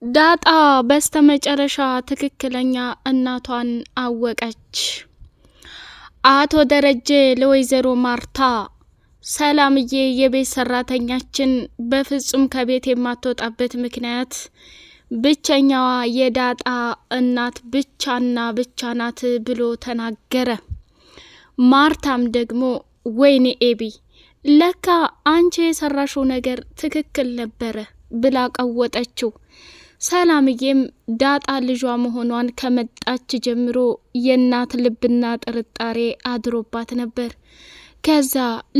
ዳጣ በስተመጨረሻ ትክክለኛ እናቷን አወቀች። አቶ ደረጀ ለወይዘሮ ማርታ ሰላምዬ የቤት ሰራተኛችን በፍጹም ከቤት የማትወጣበት ምክንያት ብቸኛዋ የዳጣ እናት ብቻና ብቻ ናት ብሎ ተናገረ። ማርታም ደግሞ ወይኔ ኤቢ ለካ አንቺ የሰራሽው ነገር ትክክል ነበረ ብላ ቀወጠችው። ሰላምዬም ዳጣ ልጇ መሆኗን ከመጣች ጀምሮ የእናት ልብና ጥርጣሬ አድሮባት ነበር። ከዛ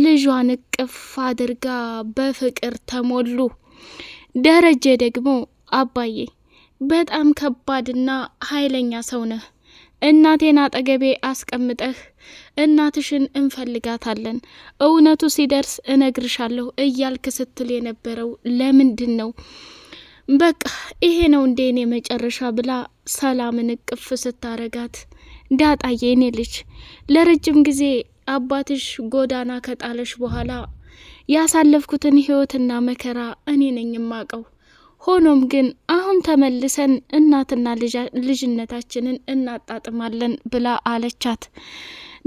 ልጇን እቅፍ አድርጋ በፍቅር ተሞሉ። ደረጀ ደግሞ አባዬ በጣም ከባድና ኃይለኛ ሰው ነህ፣ እናቴን አጠገቤ አስቀምጠህ እናትሽን እንፈልጋታለን፣ እውነቱ ሲደርስ እነግርሻለሁ እያልክ ስትል የነበረው ለምንድን ነው? በቃ ይሄ ነው እንዴ እኔ መጨረሻ ብላ ሰላምን እቅፍ ስታረጋት፣ ዳጣዬ እኔ ልጅ ለረጅም ጊዜ አባትሽ ጎዳና ከጣለሽ በኋላ ያሳለፍኩትን ህይወትና መከራ እኔ ነኝ የማቀው። ሆኖም ግን አሁን ተመልሰን እናትና ልጅነታችንን እናጣጥማለን ብላ አለቻት።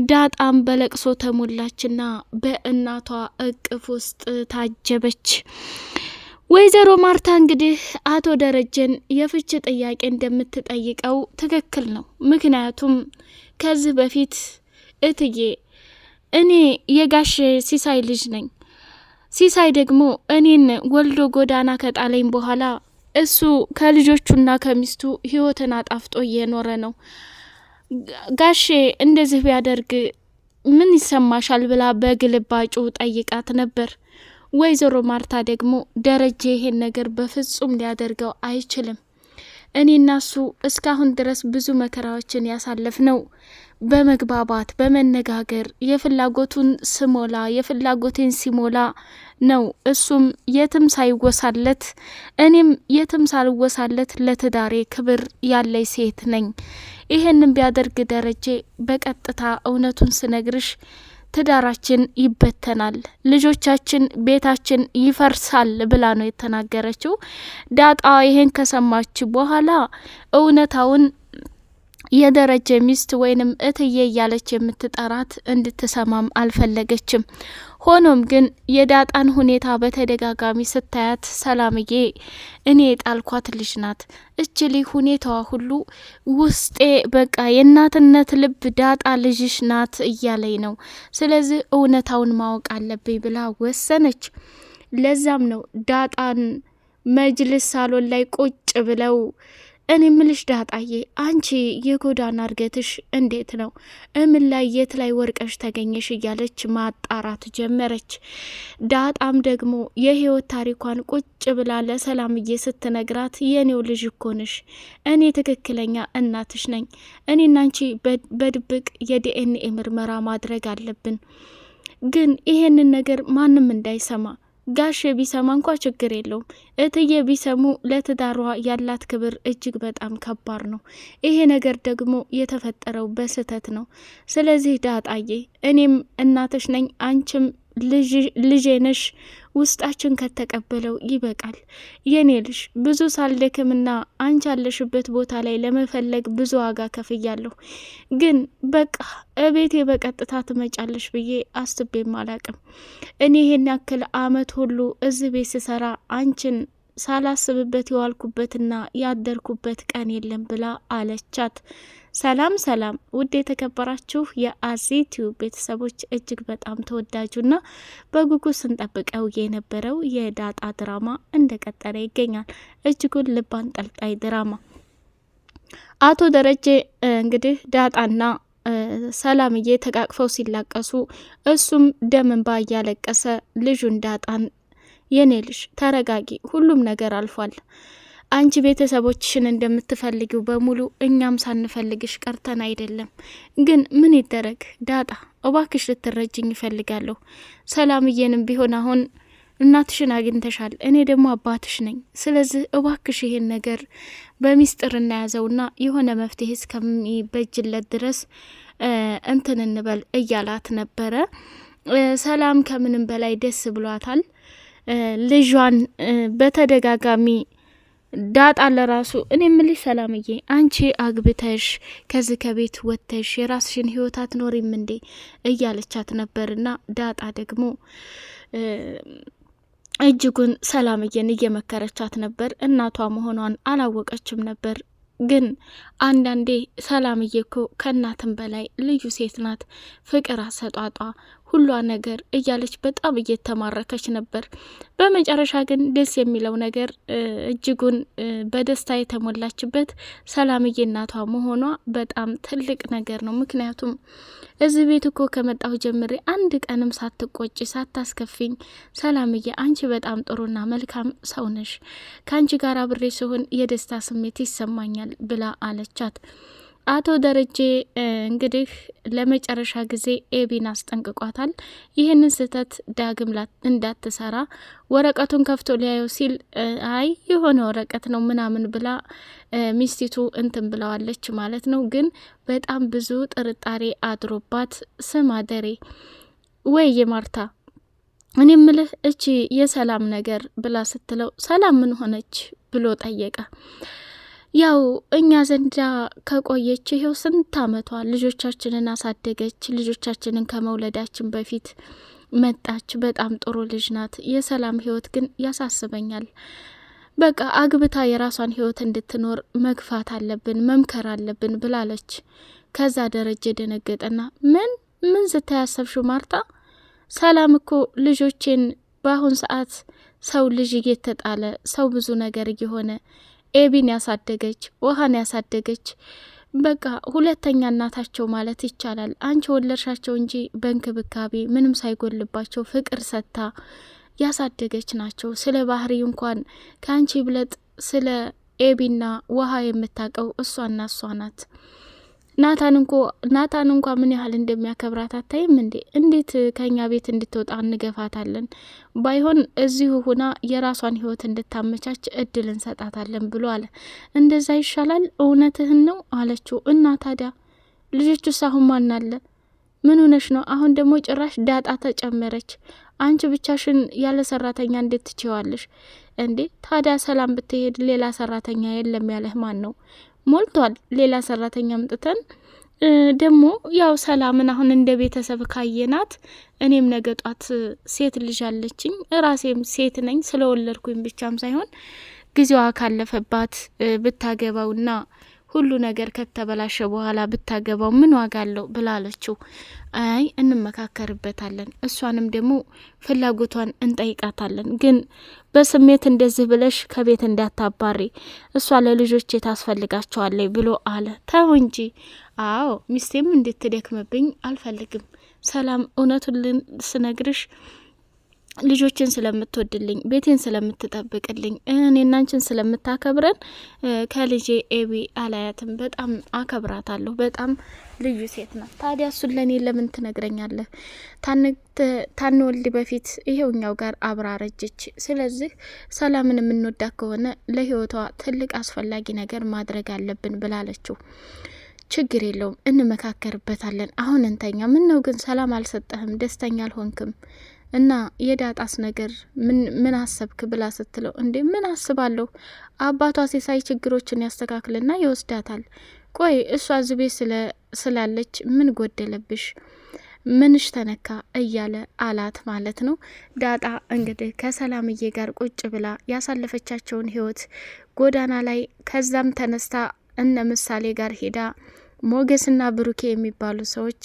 ዳጣም በለቅሶ ተሞላችና በእናቷ እቅፍ ውስጥ ታጀበች። ወይዘሮ ማርታ እንግዲህ አቶ ደረጀን የፍች ጥያቄ እንደምትጠይቀው ትክክል ነው። ምክንያቱም ከዚህ በፊት እትዬ እኔ የጋሽ ሲሳይ ልጅ ነኝ፣ ሲሳይ ደግሞ እኔን ወልዶ ጎዳና ከጣለኝ በኋላ እሱ ከልጆቹና ከሚስቱ ህይወትን አጣፍጦ እየኖረ ነው። ጋሼ እንደዚህ ቢያደርግ ምን ይሰማሻል ብላ በግልባጩ ጠይቃት ነበር። ወይዘሮ ማርታ ደግሞ ደረጀ ይሄን ነገር በፍጹም ሊያደርገው አይችልም፣ እኔና እሱ እስካሁን ድረስ ብዙ መከራዎችን ያሳለፍነው በመግባባት በመነጋገር የፍላጎቱን ስሞላ የፍላጎቴን ሲሞላ ነው። እሱም የትም ሳይወሳለት እኔም የትም ሳልወሳለት ለትዳሬ ክብር ያለኝ ሴት ነኝ። ይሄንን ቢያደርግ ደረጀ በቀጥታ እውነቱን ስነግርሽ ትዳራችን ይበተናል፣ ልጆቻችን፣ ቤታችን ይፈርሳል ብላ ነው የተናገረችው። ዳጣ ይሄን ከሰማች በኋላ እውነታውን የደረጀ ሚስት ወይንም እትዬ እያለች የምትጠራት እንድትሰማም አልፈለገችም። ሆኖም ግን የዳጣን ሁኔታ በተደጋጋሚ ስታያት ሰላምዬ እኔ የጣልኳት ልጅ ናት፣ እችሊ ሁኔታዋ ሁሉ ውስጤ በቃ የእናትነት ልብ ዳጣ ልጅሽ ናት እያለኝ ነው፣ ስለዚህ እውነታውን ማወቅ አለብኝ ብላ ወሰነች። ለዛም ነው ዳጣን መጅልስ ሳሎን ላይ ቁጭ ብለው እኔ ምልሽ ዳጣዬ አንቺ የጎዳና እርገትሽ እንዴት ነው? እምን ላይ የት ላይ ወርቀሽ ተገኘሽ? እያለች ማጣራት ጀመረች። ዳጣም ደግሞ የህይወት ታሪኳን ቁጭ ብላ ለሰላምዬ ስትነግራት የኔው ልጅ እኮ ነሽ፣ እኔ ትክክለኛ እናትሽ ነኝ፣ እኔና አንቺ በድብቅ የዲኤንኤ ምርመራ ማድረግ አለብን፣ ግን ይሄንን ነገር ማንም እንዳይሰማ፣ ጋሽ ቢሰማ እንኳ ችግር የለውም፣ እትዬ ቢሰሙ ለትዳሯ ያላት ክብር እጅግ በጣም ከባድ ነው። ይሄ ነገር ደግሞ የተፈጠረው በስህተት ነው። ስለዚህ ዳጣዬ እኔም እናትሽ ነኝ፣ አንቺም ልጄ ነሽ፣ ውስጣችን ከተቀበለው ይበቃል። የኔ ልጅ ብዙ ሳልደክምና አንቺ ያለሽበት ቦታ ላይ ለመፈለግ ብዙ ዋጋ ከፍያለሁ፣ ግን በቃ እቤቴ በቀጥታ ትመጫለሽ ብዬ አስቤም አላቅም። እኔ ይሄን ያክል አመት ሁሉ እዚህ ቤት ስሰራ አንቺን ሳላስብበት የዋልኩበትና ያደርኩበት ቀን የለም ብላ አለቻት። ሰላም ሰላም! ውድ የተከበራችሁ የአዚቲዩብ ቤተሰቦች እጅግ በጣም ተወዳጁና በጉጉት ስንጠብቀው የነበረው የዳጣ ድራማ እንደቀጠለ ይገኛል። እጅጉን ልብ አንጠልጣይ ድራማ። አቶ ደረጀ እንግዲህ ዳጣና ሰላምዬ ተቃቅፈው ሲላቀሱ እሱም ደም እንባ እያለቀሰ ልጁን ዳጣን የኔ ልጅ ተረጋጊ፣ ሁሉም ነገር አልፏል፣ አንቺ ቤተሰቦችሽን እንደምትፈልጊው በሙሉ እኛም ሳንፈልግሽ ቀርተን አይደለም፣ ግን ምን ይደረግ ዳጣ እባክሽ ልትረጅኝ ይፈልጋለሁ። ሰላምዬንም ቢሆን አሁን እናትሽን አግኝተሻል፣ እኔ ደግሞ አባትሽ ነኝ፣ ስለዚህ እባክሽ ይሄን ነገር በሚስጥር እናያዘውና የሆነ መፍትሄ እስከሚበጅለት ድረስ እንትን እንበል እያላት ነበረ። ሰላም ከምንም በላይ ደስ ብሏታል። ልጇን በተደጋጋሚ ዳጣ ለራሱ እኔ ምልሽ ሰላምዬ አንቺ አግብተሽ ከዚህ ከቤት ወጥተሽ የራስሽን ህይወት አትኖሪም እንዴ እያለቻት ነበርና ዳጣ ደግሞ እጅጉን ሰላምዬን እየመከረቻት ነበር። እናቷ መሆኗን አላወቀችም ነበር። ግን አንዳንዴ ሰላምዬ እኮ ከእናትም በላይ ልዩ ሴት ናት፣ ፍቅር አሰጧጧ ሁሏ ነገር እያለች በጣም እየተማረከች ነበር። በመጨረሻ ግን ደስ የሚለው ነገር እጅጉን በደስታ የተሞላችበት ሰላምዬ እናቷ መሆኗ በጣም ትልቅ ነገር ነው። ምክንያቱም እዚህ ቤት እኮ ከመጣሁ ጀምሬ አንድ ቀንም ሳትቆጭ ሳታስከፊኝ፣ ሰላምዬ አንቺ በጣም ጥሩና መልካም ሰው ነሽ፣ ከአንቺ ጋር አብሬ ሲሆን የደስታ ስሜት ይሰማኛል ብላ አለቻት። አቶ ደረጀ እንግዲህ ለመጨረሻ ጊዜ ኤቢን አስጠንቅቋታል። ይህንን ስህተት ዳግም እንዳትሰራ ወረቀቱን ከፍቶ ሊያየው ሲል አይ የሆነ ወረቀት ነው ምናምን ብላ ሚስቲቱ እንትን ብለዋለች ማለት ነው። ግን በጣም ብዙ ጥርጣሬ አድሮባት ስም አደሬ ወይ የማርታ እኔ ምልህ እቺ የሰላም ነገር ብላ ስትለው ሰላም ምን ሆነች ብሎ ጠየቀ። ያው እኛ ዘንዳ ከቆየች ይሄው ስንት አመቷ ልጆቻችንን አሳደገች። ልጆቻችንን ከመውለዳችን በፊት መጣች። በጣም ጥሩ ልጅ ናት። የሰላም ህይወት ግን ያሳስበኛል። በቃ አግብታ የራሷን ህይወት እንድትኖር መግፋት አለብን፣ መምከር አለብን ብላለች። ከዛ ደረጀ ደነገጠና ምን ስታያሰብሽው ማርታ? ሰላም እኮ ልጆቼን በአሁን ሰዓት ሰው ልጅ እየተጣለ ሰው ብዙ ነገር እየሆነ ኤቢን ያሳደገች ውሃን ያሳደገች በቃ ሁለተኛ እናታቸው ማለት ይቻላል። አንቺ ወለድሻቸው እንጂ በእንክብካቤ ምንም ሳይጎልባቸው ፍቅር ሰጥታ ያሳደገች ናቸው። ስለ ባህሪ እንኳን ከአንቺ ብለጥ ስለ ኤቢና ውሃ የምታውቀው እሷና እሷ ናት። ናታን እንኳ ምን ያህል እንደሚያከብራት አታይም እንዴ? እንዴት ከኛ ቤት እንድትወጣ እንገፋታለን? ባይሆን እዚሁ ሁና የራሷን ህይወት እንድታመቻች እድል እንሰጣታለን ብሎ አለ። እንደዛ ይሻላል። እውነትህን ነው አለችው። እና ታዲያ ልጆቹስ አሁን ማን አለ? ምን ሆነሽ ነው? አሁን ደግሞ ጭራሽ ዳጣ ተጨመረች። አንቺ ብቻሽን ያለ ሰራተኛ እንዴት ትችዋለሽ እንዴ? ታዲያ ሰላም ብትሄድ ሌላ ሰራተኛ የለም ያለህ ማን ነው? ሞልቷል። ሌላ ሰራተኛ አምጥተን ደግሞ ያው ሰላምን አሁን እንደ ቤተሰብ ካየናት እኔም ነገ ጧት ሴት ልጅ አለችኝ፣ ራሴም ሴት ነኝ። ስለወለድኩኝ ብቻም ሳይሆን ጊዜዋ ካለፈባት ብታገባውና ሁሉ ነገር ከተበላሸ በኋላ ብታገባው ምን ዋጋ አለው ብላለችው። አይ እንመካከርበታለን፣ እሷንም ደግሞ ፍላጎቷን እንጠይቃታለን። ግን በስሜት እንደዚህ ብለሽ ከቤት እንዳታባሪ፣ እሷ ለልጆቼ ታስፈልጋቸዋለች ብሎ አለ። ተው እንጂ። አዎ ሚስቴም እንድትደክምብኝ አልፈልግም። ሰላም እውነቱን ስነግርሽ ልጆችን ስለምትወድልኝ ቤቴን ስለምትጠብቅልኝ እኔና አንቺን ስለምታከብረን ከልጄ ኤቢ አላያትም። በጣም አከብራታለሁ። በጣም ልዩ ሴት ናት። ታዲያ እሱን ለእኔ ለምን ትነግረኛለህ? ታንወልድ በፊት ይሄውኛው ጋር አብራረጀች። ስለዚህ ሰላምን የምንወዳት ከሆነ ለህይወቷ ትልቅ አስፈላጊ ነገር ማድረግ አለብን ብላለችው። ችግር የለውም እንመካከርበታለን። አሁን እንተኛ። ምን ነው ግን ሰላም አልሰጠህም? ደስተኛ አልሆንክም? እና የዳጣስ ነገር ምን አሰብክ ብላ ስትለው፣ እንዴ ምን አስባለሁ? አባቷ ሲሳይ ችግሮችን ያስተካክልና ይወስዳታል። ቆይ እሷ እዚህ ቤት ስላለች ምን ጎደለብሽ? ምንሽ ተነካ? እያለ አላት ማለት ነው። ዳጣ እንግዲህ ከሰላምዬ ጋር ቁጭ ብላ ያሳለፈቻቸውን ህይወት ጎዳና ላይ ከዛም ተነስታ እነ ምሳሌ ጋር ሄዳ ሞገስና ብሩኬ የሚባሉ ሰዎች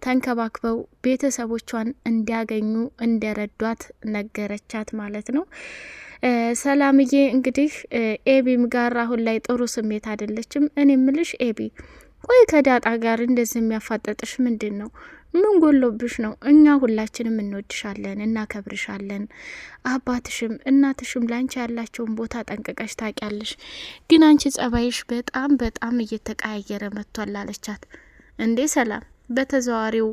ተንከባክበው ቤተሰቦቿን እንዲያገኙ እንደረዷት ነገረቻት ማለት ነው። ሰላምዬ እንግዲህ ኤቢም ጋር አሁን ላይ ጥሩ ስሜት አይደለችም። እኔ ምልሽ ኤቢ፣ ቆይ ከዳጣ ጋር እንደዚህ የሚያፋጠጥሽ ምንድን ነው? ምን ጎሎብሽ ነው? እኛ ሁላችንም እንወድሻለን፣ እናከብርሻለን። አባትሽም እናትሽም ላንቺ ያላቸውን ቦታ ጠንቅቀሽ ታውቂያለሽ። ግን አንቺ ጸባይሽ በጣም በጣም እየተቀያየረ መጥቷል አለቻት። እንዴ ሰላም፣ በተዘዋሪው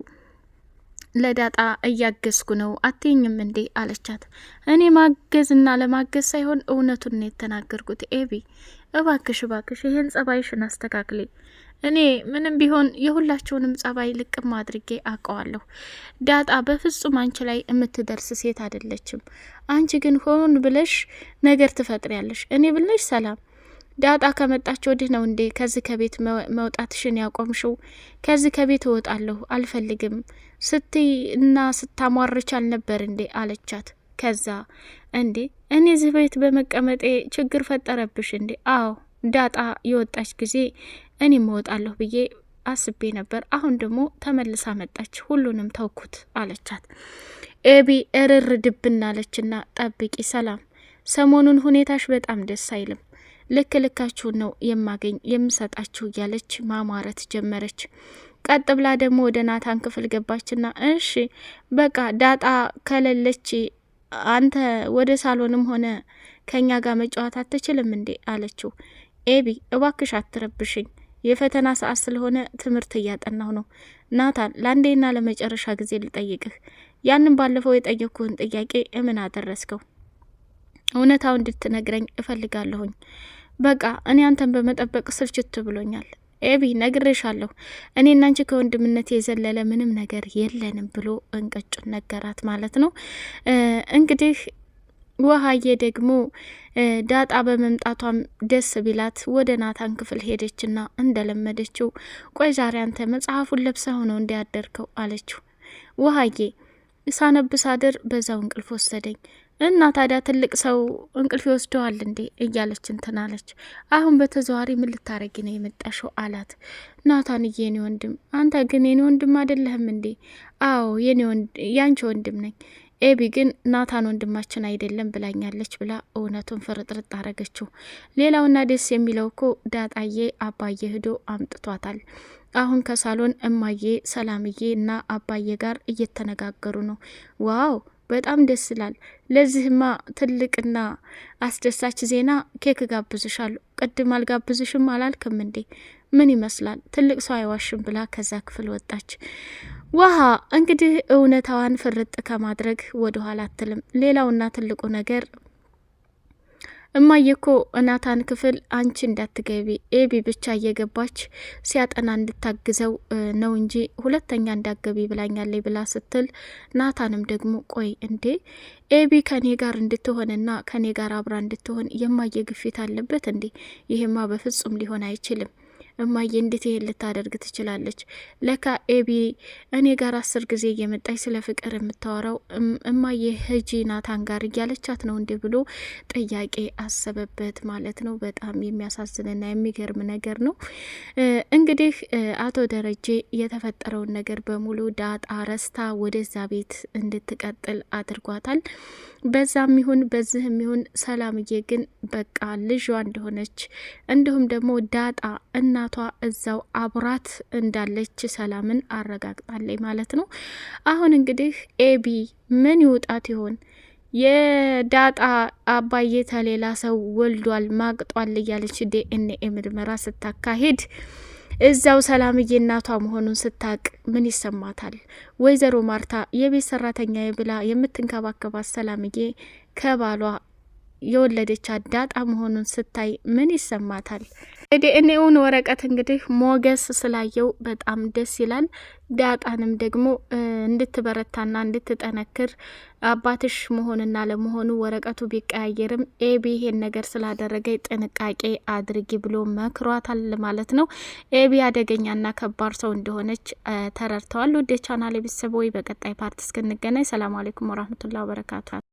ለዳጣ እያገዝኩ ነው አትይኝም እንዴ አለቻት። እኔ ማገዝና ለማገዝ ሳይሆን እውነቱን ነው የተናገርኩት። ኤቢ እባክሽ ይህን ጸባይሽን አስተካክሌ። እኔ ምንም ቢሆን የሁላችሁንም ጸባይ ልቅም አድርጌ አውቀዋለሁ። ዳጣ በፍጹም አንቺ ላይ የምትደርስ ሴት አይደለችም። አንቺ ግን ሆን ብለሽ ነገር ትፈጥሪያለሽ። እኔ ብለሽ ሰላም ዳጣ ከመጣች ወዲህ ነው እንዴ ከዚህ ከቤት መውጣትሽን ያቆምሽው? ከዚህ ከቤት እወጣለሁ አልፈልግም ስትይ እና ስታሟርች አልነበር እንዴ አለቻት። ከዛ እንዴ እኔ እዚህ ቤት በመቀመጤ ችግር ፈጠረብሽ እንዴ? አዎ ዳጣ የወጣች ጊዜ እኔም እወጣለሁ ብዬ አስቤ ነበር። አሁን ደግሞ ተመልሳ መጣች፣ ሁሉንም ተውኩት አለቻት። ኤቢ እርር ድብና አለችና ጠብቂ ሰላም፣ ሰሞኑን ሁኔታሽ በጣም ደስ አይልም። ልክ ልካችሁን ነው የምሰጣችሁ እያለች ማማረት ጀመረች። ቀጥ ብላ ደግሞ ወደ ናታን ክፍል ገባችና እሺ በቃ ዳጣ ከሌለች አንተ ወደ ሳሎንም ሆነ ከኛ ጋር መጫወት አትችልም እንዴ አለችው። ኤቢ እባክሽ አትረብሽኝ፣ የፈተና ሰዓት ስለሆነ ትምህርት እያጠናሁ ነው። ናታን ለአንዴና ለመጨረሻ ጊዜ ልጠይቅህ፣ ያንን ባለፈው የጠየቅኩህን ጥያቄ እምን አደረስከው? እውነታው እንድትነግረኝ እፈልጋለሁኝ። በቃ እኔ አንተን በመጠበቅ ስልችት ብሎኛል። ኤቢ ነግሬሻለሁ፣ እኔ እናንቺ ከወንድምነት የዘለለ ምንም ነገር የለንም ብሎ እንቅጩን ነገራት ማለት ነው። እንግዲህ ውሃዬ ደግሞ ዳጣ በመምጣቷም ደስ ቢላት ወደ ናታን ክፍል ሄደችና እንደለመደችው ቆይ ዛሬ አንተ መጽሐፉን ለብሰህ ነው እንዲያደርከው አለችው። ውሃዬ ሳነብስ አድር በዛው እንቅልፍ ወሰደኝ እና ታዲያ ትልቅ ሰው እንቅልፍ ይወስደዋል እንዴ እያለች እንትናለች። አሁን በተዘዋሪ ምን ልታረጊ ነው የመጣሽው አላት። ናታንዬ የኔ ወንድም፣ አንተ ግን የኔ ወንድም አይደለህም እንዴ? አዎ ያንቺ ወንድም ነኝ። ኤቢ ግን ናታን ወንድማችን አይደለም ብላኛለች ብላ እውነቱን ፍርጥርጥ አረገችው። ሌላውና ደስ የሚለው እኮ ዳጣዬ አባዬ ሂዶ አምጥቷታል። አሁን ከሳሎን እማዬ ሰላምዬ እና አባዬ ጋር እየተነጋገሩ ነው። ዋው በጣም ደስ ይላል። ለዚህማ ትልቅና አስደሳች ዜና ኬክ ጋብዝሻለሁ። ቅድም አልጋብዝሽም አላልክም እንዴ? ምን ይመስላል? ትልቅ ሰው አይዋሽም ብላ ከዛ ክፍል ወጣች። ውሃ እንግዲህ እውነታዋን ፍርጥ ከማድረግ ወደ ኋላ አትልም። ሌላውና ትልቁ ነገር እማዬ እኮ ናታን ክፍል አንቺ እንዳትገቢ ኤቢ ብቻ እየገባች ሲያጠና እንድታግዘው ነው እንጂ ሁለተኛ እንዳትገቢ ብላኛለች ብላ ስትል፣ ናታንም ደግሞ ቆይ እንዴ ኤቢ ከኔ ጋር እንድትሆንና ከኔ ጋር አብራ እንድትሆን የማዬ ግፊት አለበት እንዴ? ይሄማ በፍጹም ሊሆን አይችልም። እማዬ እንዴት ይሄን ልታደርግ ትችላለች? ለካ ኤቢ እኔ ጋር 10 ጊዜ እየመጣች ስለ ፍቅር የምታወራው እማዬ ሂጂ ናታን ጋር እያለቻት ነው እንዴ ብሎ ጥያቄ አሰበበት ማለት ነው። በጣም የሚያሳዝንና የሚገርም ነገር ነው። እንግዲህ አቶ ደረጀ የተፈጠረውን ነገር በሙሉ ዳጣ ረስታ ወደዛ ቤት እንድትቀጥል አድርጓታል። በዛም ይሁን በዚህም ይሁን ሰላምዬ ግን በቃ ልጇ እንደሆነች እንዲሁም ደግሞ ዳጣ እናቷ እዛው አብራት እንዳለች ሰላምን አረጋግጣለች ማለት ነው። አሁን እንግዲህ ኤቢ ምን ይውጣት ይሆን? የዳጣ አባዬ ተሌላ ሰው ወልዷል ማቅጧል እያለች ዲኤንኤ ምርመራ ስታካሂድ እዛው ሰላምዬ እናቷ መሆኑን ስታቅ ምን ይሰማታል? ወይዘሮ ማርታ የቤት ሰራተኛ ብላ የምትንከባከባት ሰላምዬ ከባሏ የወለደች ዳጣ መሆኑን ስታይ ምን ይሰማታል? ዲኤንኤውን ወረቀት እንግዲህ ሞገስ ስላየው በጣም ደስ ይላል። ዳጣንም ደግሞ እንድትበረታና እንድትጠነክር አባትሽ መሆንና ለመሆኑ ወረቀቱ ቢቀያየርም ኤቢ ይሄን ነገር ስላደረገ ጥንቃቄ አድርጊ ብሎ መክሯታል ማለት ነው። ኤቢ አደገኛና ከባድ ሰው እንደሆነች ተረድተዋል። ወደ ቻናል ቤተሰቦች በቀጣይ ፓርት እስክንገናኝ ሰላም አለይኩም ወራህመቱላሂ ወበረካቱ።